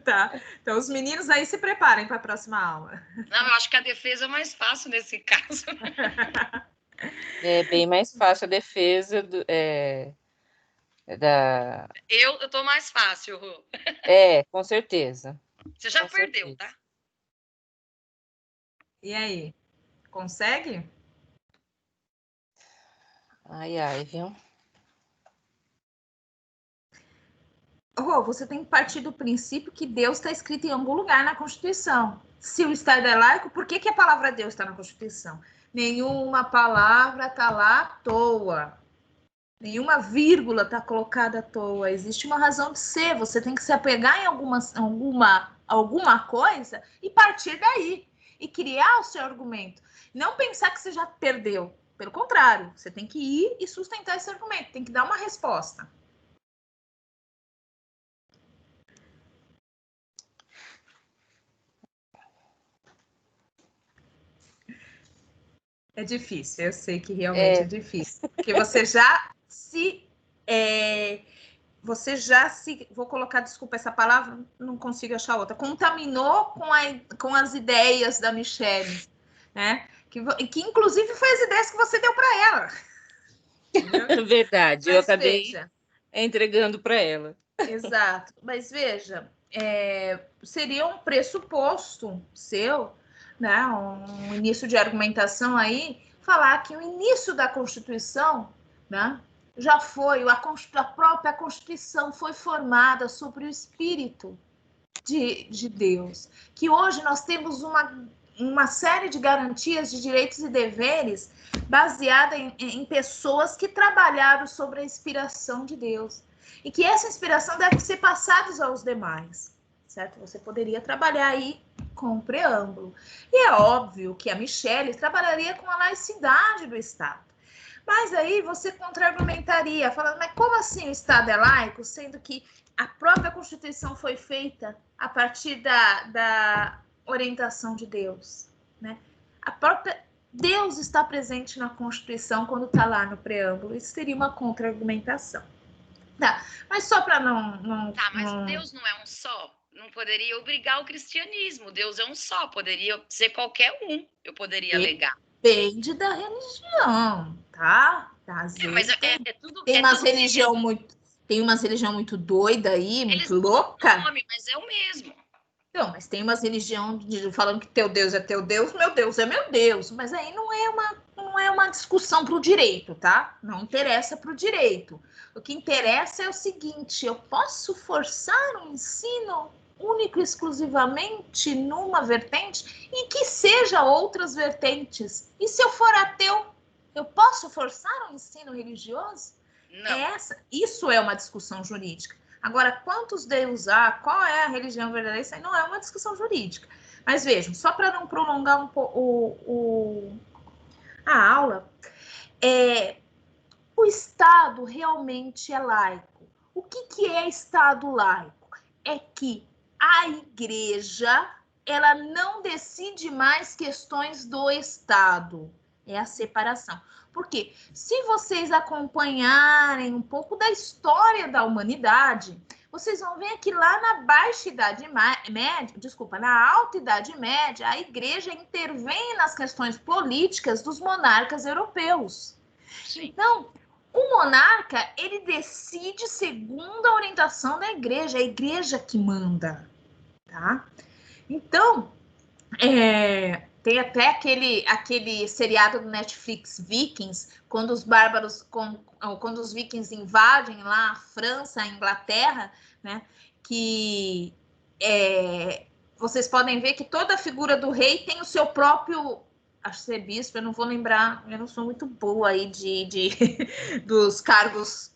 Tá. Então, os meninos aí se preparem para a próxima aula. Não, eu acho que a defesa é mais fácil nesse caso. É bem mais fácil a defesa da... Eu tô mais fácil, Rô. Com certeza. Você já perdeu, tá? E aí? Consegue? Ai, ai, viu? Você tem que partir do princípio que Deus está escrito em algum lugar na Constituição. Se o Estado é laico, por que a palavra Deus está na Constituição? Nenhuma palavra está lá à toa. Nenhuma vírgula está colocada à toa. Existe uma razão de ser. Você tem que se apegar em alguma coisa e partir daí. E criar o seu argumento. Não pensar que você já perdeu. Pelo contrário, você tem que ir e sustentar esse argumento. Tem que dar uma resposta. É difícil, eu sei que realmente é difícil. Porque você já se... vou colocar, desculpa essa palavra, não consigo achar outra, contaminou com as ideias da Michelle, né? Que inclusive foi as ideias que você deu para ela. Verdade, eu acabei entregando para ela. Exato, mas veja, seria um pressuposto seu, né, um início de argumentação aí, falar que o início da Constituição, né, já foi, a própria Constituição foi formada sobre o Espírito de Deus, que hoje nós temos uma série de garantias de direitos e deveres baseada em pessoas que trabalharam sobre a inspiração de Deus, e que essa inspiração deve ser passada aos demais, certo? Você poderia trabalhar aí com o preâmbulo. E é óbvio que a Michelle trabalharia com a laicidade do Estado. Mas aí você contra-argumentaria, falando, mas como assim o Estado é laico, sendo que a própria Constituição foi feita a partir da orientação de Deus, né? A própria Deus está presente na Constituição quando está lá no preâmbulo. Isso seria uma contra-argumentação. Tá, mas só para não... Tá, mas Deus não é um só? Não poderia obrigar o cristianismo. Deus é um só, poderia ser qualquer um, eu poderia alegar. Depende da religião, tá? Às vezes mas tudo... Tem umas religião muito doida aí, muito louca. Nome, mas é o mesmo. Não, mas tem umas religião falando que teu Deus é teu Deus, meu Deus é meu Deus. Mas aí não é uma discussão para o direito, tá? Não interessa para o direito. O que interessa é o seguinte: eu posso forçar um ensino único e exclusivamente numa vertente e que seja outras vertentes. E se eu for ateu, eu posso forçar um ensino religioso? Não. Isso é uma discussão jurídica. Agora, quantos Deus há, qual é a religião verdadeira, isso aí não é uma discussão jurídica. Mas vejam, só para não prolongar um pouco a aula, o Estado realmente é laico. O que é Estado laico? É que a Igreja, ela não decide mais questões do Estado. É a separação. Porque se vocês acompanharem um pouco da história da humanidade, vocês vão ver que lá na Baixa Idade Média, na Alta Idade Média, a Igreja intervém nas questões políticas dos monarcas europeus. Sim. Então, o monarca, ele decide segundo a orientação da Igreja, é a Igreja que manda, tá? Então, tem até aquele seriado do Netflix, Vikings, quando os bárbaros, quando os vikings invadem lá a França, a Inglaterra, né? Que vocês podem ver que toda a figura do rei tem o seu próprio, acho que ser bispo, eu não vou lembrar, eu não sou muito boa aí dos cargos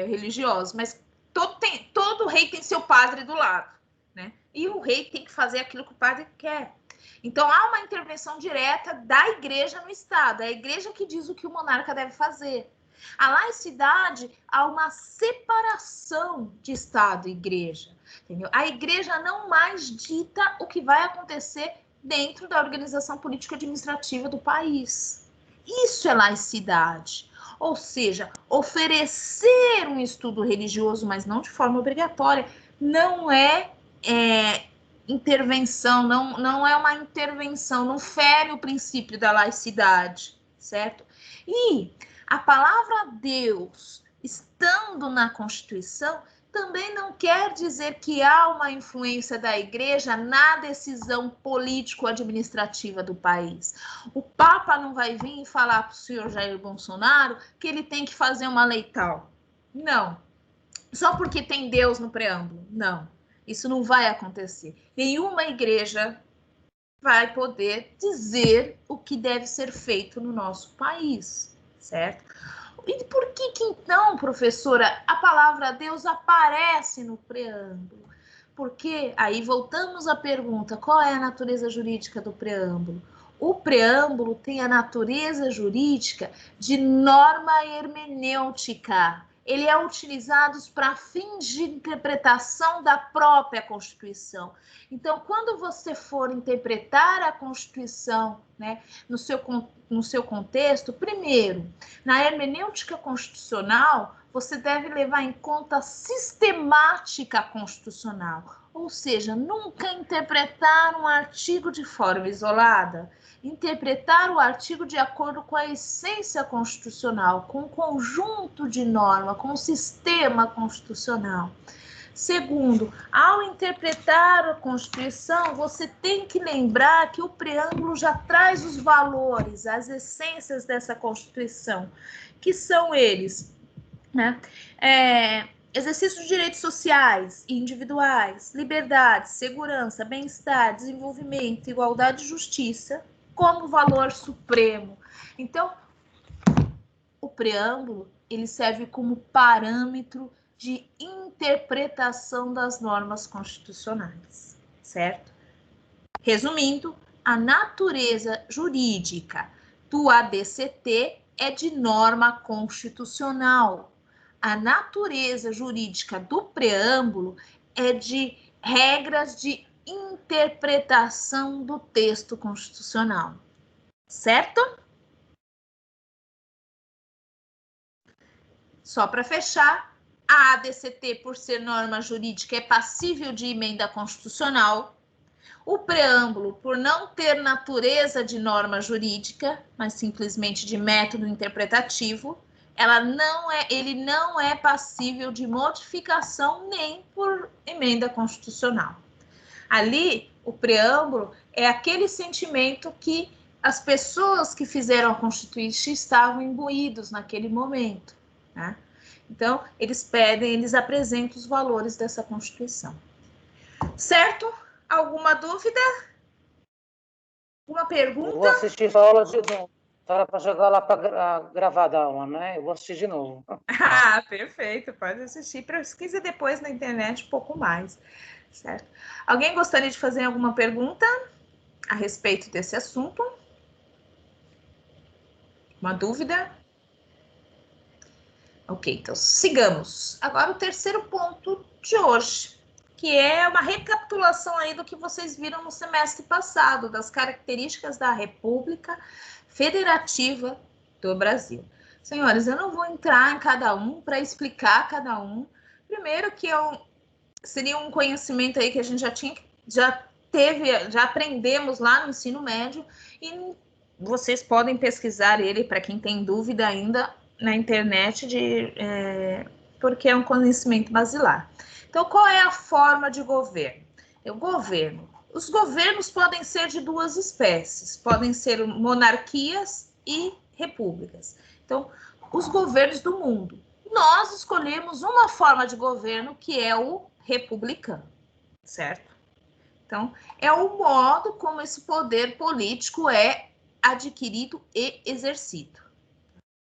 religiosos, mas todo rei tem seu padre do lado, né? E o rei tem que fazer aquilo que o padre quer. Então, há uma intervenção direta da Igreja no Estado. É a Igreja que diz o que o monarca deve fazer. A laicidade, há uma separação de Estado e Igreja. Entendeu? A Igreja não mais dita o que vai acontecer dentro da organização político-administrativa do país. Isso é laicidade. Ou seja, oferecer um estudo religioso, mas não de forma obrigatória, não é intervenção, não é uma intervenção, não fere o princípio da laicidade, certo? E a palavra Deus, estando na Constituição, também não quer dizer que há uma influência da igreja na decisão político-administrativa do país. O Papa não vai vir e falar para o senhor Jair Bolsonaro que ele tem que fazer uma lei tal. Não. Só porque tem Deus no preâmbulo. Não. Isso não vai acontecer. Nenhuma igreja vai poder dizer o que deve ser feito no nosso país, certo? E por que então, professora, a palavra Deus aparece no preâmbulo? Porque aí voltamos à pergunta, qual é a natureza jurídica do preâmbulo? O preâmbulo tem a natureza jurídica de norma hermenêutica. Ele é utilizado para fins de interpretação da própria Constituição. Então, quando você for interpretar a Constituição, né, no seu contexto, primeiro, na hermenêutica constitucional, você deve levar em conta a sistemática constitucional, ou seja, nunca interpretar um artigo de forma isolada, interpretar o artigo de acordo com a essência constitucional, com o conjunto de norma, com o sistema constitucional. Segundo, ao interpretar a Constituição, você tem que lembrar que o preâmbulo já traz os valores, as essências dessa Constituição, que são eles, né? Exercício de direitos sociais e individuais, liberdade, segurança, bem-estar, desenvolvimento, igualdade e justiça, como valor supremo. Então, o preâmbulo, ele serve como parâmetro de interpretação das normas constitucionais, certo? Resumindo, a natureza jurídica do ADCT é de norma constitucional. A natureza jurídica do preâmbulo é de regras de interpretação do texto constitucional, certo? Só para fechar, a ADCT, por ser norma jurídica, é passível de emenda constitucional. O preâmbulo, por não ter natureza de norma jurídica, mas simplesmente de método interpretativo, ele não é passível de modificação nem por emenda constitucional. Ali, o preâmbulo é aquele sentimento que as pessoas que fizeram a Constituição estavam imbuídos naquele momento, né? Então, eles apresentam os valores dessa Constituição. Certo? Alguma dúvida? Uma pergunta? Eu vou assistir a aula de novo. Era para jogar lá para gravar da aula, né? Eu vou assistir de novo. Ah, perfeito. Pode assistir. Pesquisa depois na internet um pouco mais. Certo? Alguém gostaria de fazer alguma pergunta a respeito desse assunto? Uma dúvida? Ok, então sigamos. Agora o terceiro ponto de hoje, que é uma recapitulação aí do que vocês viram no semestre passado, das características da República Federativa do Brasil. Senhores, eu não vou entrar em cada um para explicar cada um. Primeiro que seria um conhecimento aí que a gente já aprendemos lá no ensino médio, e vocês podem pesquisar ele, para quem tem dúvida ainda, na internet, porque é um conhecimento basilar. Então, qual é a forma de governo? Os governos podem ser de duas espécies, podem ser monarquias e repúblicas. Então, os governos do mundo. Nós escolhemos uma forma de governo que é o republicano, certo? Então, é o modo como esse poder político é adquirido e exercido.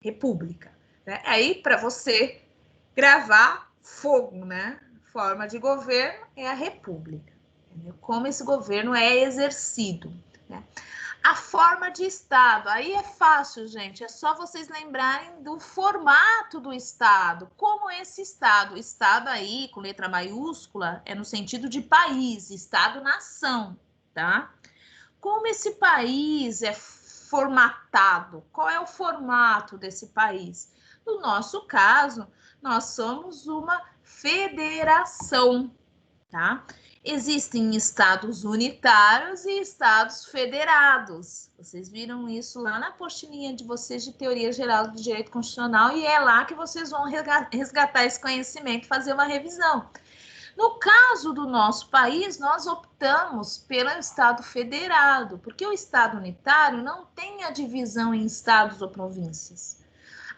República, né? Aí, para você gravar fogo, né? Forma de governo é a república. Entendeu? Como esse governo é exercido, né? A forma de Estado, aí é fácil, gente, é só vocês lembrarem do formato do Estado. Como esse Estado? Estado aí, com letra maiúscula, é no sentido de país, Estado-nação, tá? Como esse país é formatado? Qual é o formato desse país? No nosso caso, nós somos uma federação, tá? Existem estados unitários e estados federados. Vocês viram isso lá na apostilinha de vocês de Teoria Geral do Direito Constitucional, e é lá que vocês vão resgatar esse conhecimento, fazer uma revisão. No caso do nosso país, nós optamos pelo Estado federado, porque o Estado unitário não tem a divisão em estados ou províncias.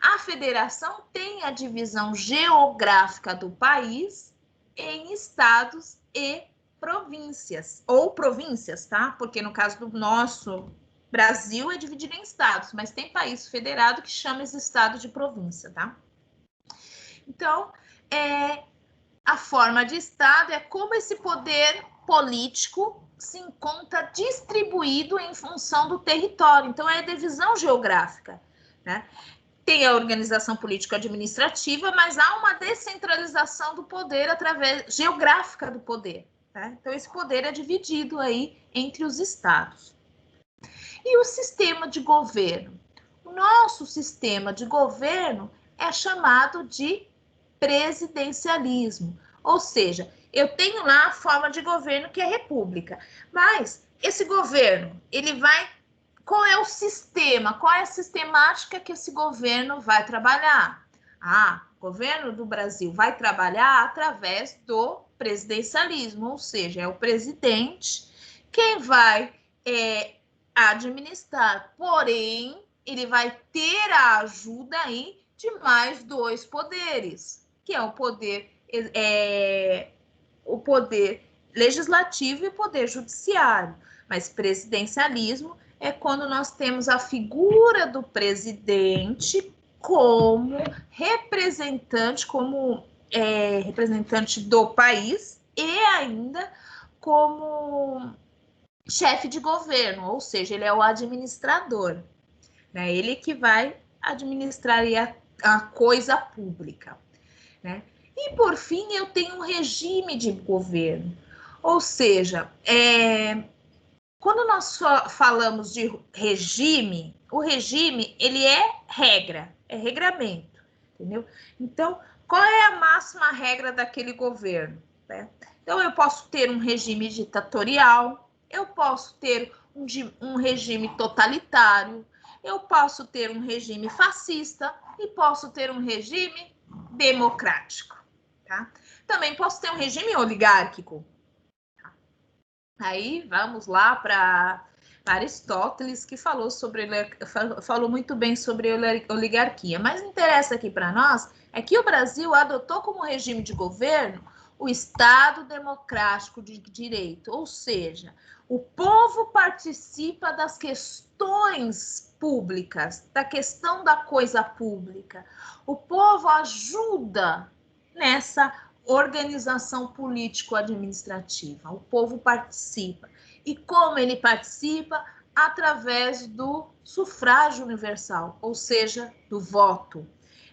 A federação tem a divisão geográfica do país em estados e províncias, ou províncias, tá? Porque no caso do nosso Brasil é dividido em estados, mas tem país federado que chama esse estado de província, tá? Então, a forma de estado é como esse poder político se encontra distribuído em função do território. Então, é a divisão geográfica, né? Tem a organização político-administrativa, mas há uma descentralização do poder geográfica do poder. Tá? Então, esse poder é dividido aí entre os estados. E o sistema de governo? O nosso sistema de governo é chamado de presidencialismo. Ou seja, eu tenho lá a forma de governo que é república, mas esse governo, ele vai... Qual é o sistema? Qual é a sistemática que esse governo vai trabalhar? O governo do Brasil vai trabalhar através do presidencialismo, ou seja, é o presidente quem vai administrar, porém, ele vai ter a ajuda aí de mais dois poderes, que é o poder legislativo e o poder judiciário. Mas presidencialismo é quando nós temos a figura do presidente como representante, representante do país e ainda como chefe de governo, ou seja, ele é o administrador, né? Ele que vai administrar a coisa pública, né? E, por fim, eu tenho um regime de governo, ou seja, quando nós falamos de regime, o regime, ele é regra, é regramento, entendeu? Então, qual é a máxima regra daquele governo, né? Então, eu posso ter um regime ditatorial, eu posso ter um regime totalitário, eu posso ter um regime fascista e posso ter um regime democrático, tá? Também posso ter um regime oligárquico. Aí vamos lá para Aristóteles, que falou muito bem sobre oligarquia. Mas interessa aqui para nós é que o Brasil adotou como regime de governo o Estado Democrático de Direito, ou seja, o povo participa das questões públicas, da questão da coisa pública. O povo ajuda nessa organização político-administrativa. O povo participa. E como ele participa? Através do sufrágio universal, ou seja, do voto.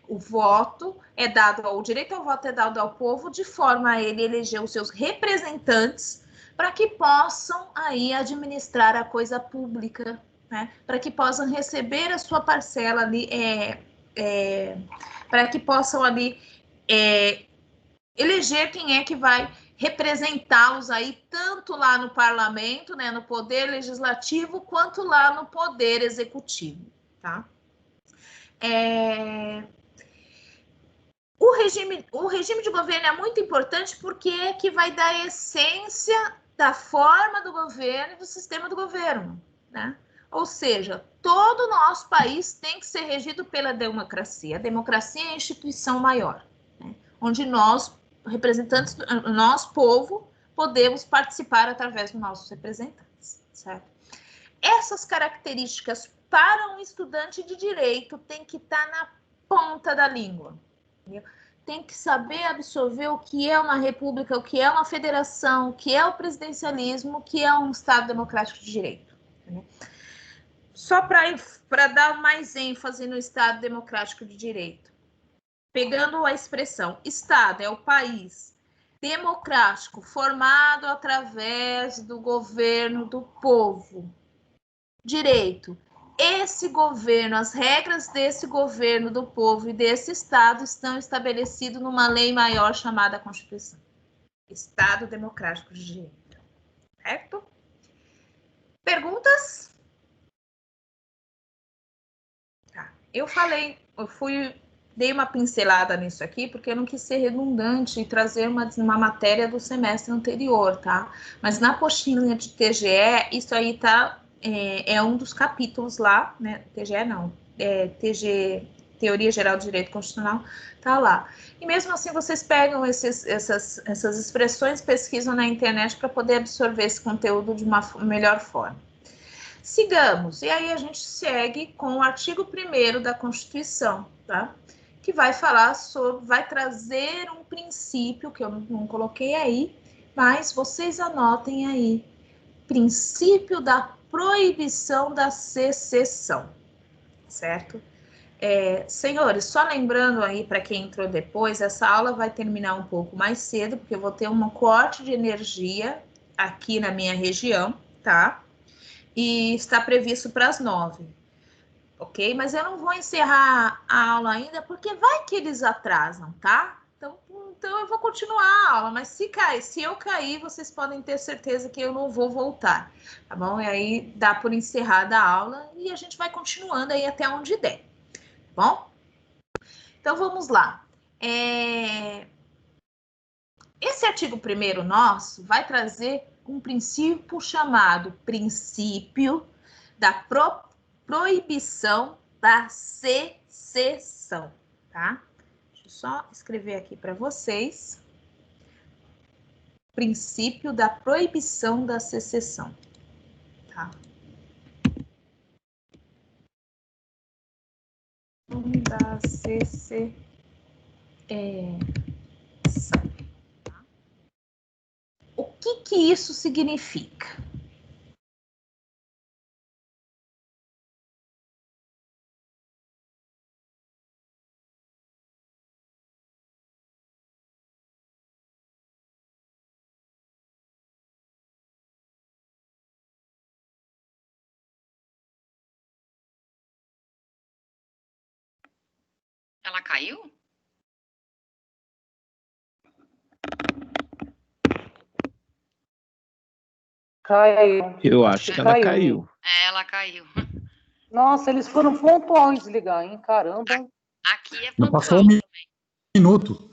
O voto é dado, o direito ao voto é dado ao povo de forma a ele eleger os seus representantes para que possam aí administrar a coisa pública, né? Para que possam receber a sua parcela ali, para que possam ali eleger quem é que vai representá-los aí, tanto lá no parlamento, né, no poder legislativo, quanto lá no poder executivo, tá? O regime de governo é muito importante porque é que vai dar a essência da forma do governo e do sistema do governo, né? Ou seja, todo o nosso país tem que ser regido pela democracia. A democracia é a instituição maior, né? Onde nós, representantes, nós, povo, podemos participar através dos nossos representantes, certo? Essas características para um estudante de direito tem que estar na ponta da língua, entendeu? Tem que saber absorver o que é uma república, o que é uma federação, o que é o presidencialismo, o que é um Estado democrático de direito, entendeu? Só para dar mais ênfase no Estado democrático de direito. Pegando a expressão, Estado é o país democrático formado através do governo do povo. Direito, esse governo, as regras desse governo do povo e desse Estado estão estabelecidas numa lei maior chamada Constituição. Estado Democrático de Direito. Certo? Perguntas? Tá. Dei uma pincelada nisso aqui, porque eu não quis ser redundante e trazer uma matéria do semestre anterior, tá? Mas na apostila de TGE, isso aí é um dos capítulos lá, né? TGE não, TG, Teoria Geral do Direito Constitucional, tá lá. E mesmo assim, vocês pegam essas expressões, pesquisam na internet para poder absorver esse conteúdo de uma melhor forma. Sigamos, e aí a gente segue com o artigo 1º da Constituição, tá? Que vai falar vai trazer um princípio, que eu não coloquei aí, mas vocês anotem aí, princípio da proibição da secessão, certo? Senhores, só lembrando aí para quem entrou depois, essa aula vai terminar um pouco mais cedo, porque eu vou ter um corte de energia aqui na minha região, tá? E está previsto para as 9. Ok? Mas eu não vou encerrar a aula ainda, porque vai que eles atrasam, tá? Então eu vou continuar a aula, mas se eu cair, vocês podem ter certeza que eu não vou voltar, tá bom? E aí dá por encerrada a aula e a gente vai continuando aí até onde der, tá bom? Então vamos lá. Esse artigo 1º nosso vai trazer um princípio chamado princípio da proibição da secessão, tá? Deixa eu só escrever aqui para vocês. Princípio da proibição da secessão, tá? Da secessão. Tá? O que isso significa? Ela caiu? Caiu. Eu acho que ela caiu. Ela caiu. Nossa, eles foram pontuais em desligar, hein? Caramba. Aqui é Não passou pontual. minuto.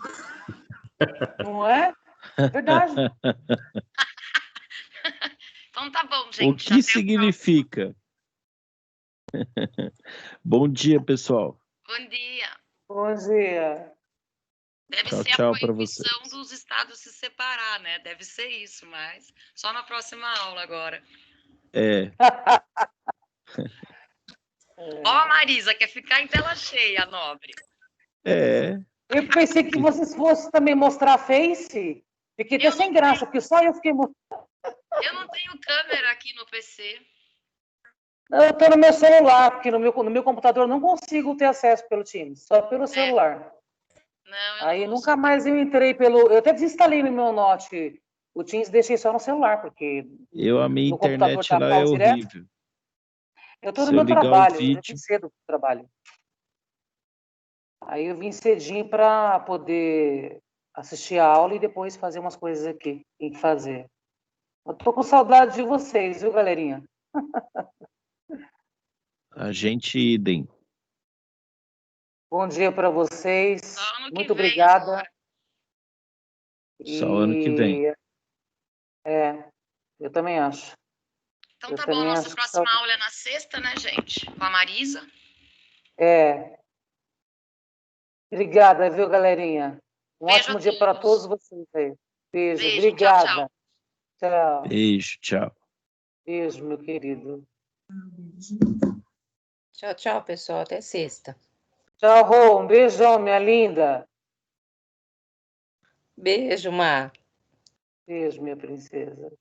Não é? Verdade. Então tá bom, gente. O que significa? Bom dia, pessoal. Bom dia. Bom dia. Deve Tchau, ser tchau a pra proibição vocês. dos estados se separar, né? Deve ser isso, mas só na próxima aula agora. Ó, a Marisa, quer ficar em tela cheia, nobre. Eu pensei que vocês fossem também mostrar a Face. Fiquei até sem graça, porque só eu fiquei mostrando. Eu não tenho câmera aqui no PC. Eu estou no meu celular, porque no meu computador eu não consigo ter acesso pelo Teams, só pelo celular. Não, Aí nunca mais eu entrei pelo... Eu até desinstalei no meu Note o Teams e deixei só no celular, porque A minha no computador internet tá lá é direto. horrível. Eu estou Se no eu meu ligar o trabalho, eu vídeo- vim cedo pro trabalho. Aí eu vim cedinho para poder assistir a aula e depois fazer umas coisas aqui. Tem que fazer. Eu tô com saudade de vocês, viu, galerinha? A gente idem. Bom dia para vocês. Só ano que Muito vem obrigada. agora. Só ano que vem. Eu também acho. Então Eu tá bom, também nossa acho que próxima só- aula é na sexta, né, gente? Com a Marisa. Obrigada, viu, galerinha? Um Beijo ótimo a dia para todos. todos vocês aí. Beijo, Beijo, tchau, obrigada. tchau. Tchau. Beijo, tchau. Beijo, meu querido. Tchau, tchau, pessoal. Até sexta. Tchau, Rô. Um beijão, minha linda. Beijo, Mar. Beijo, minha princesa.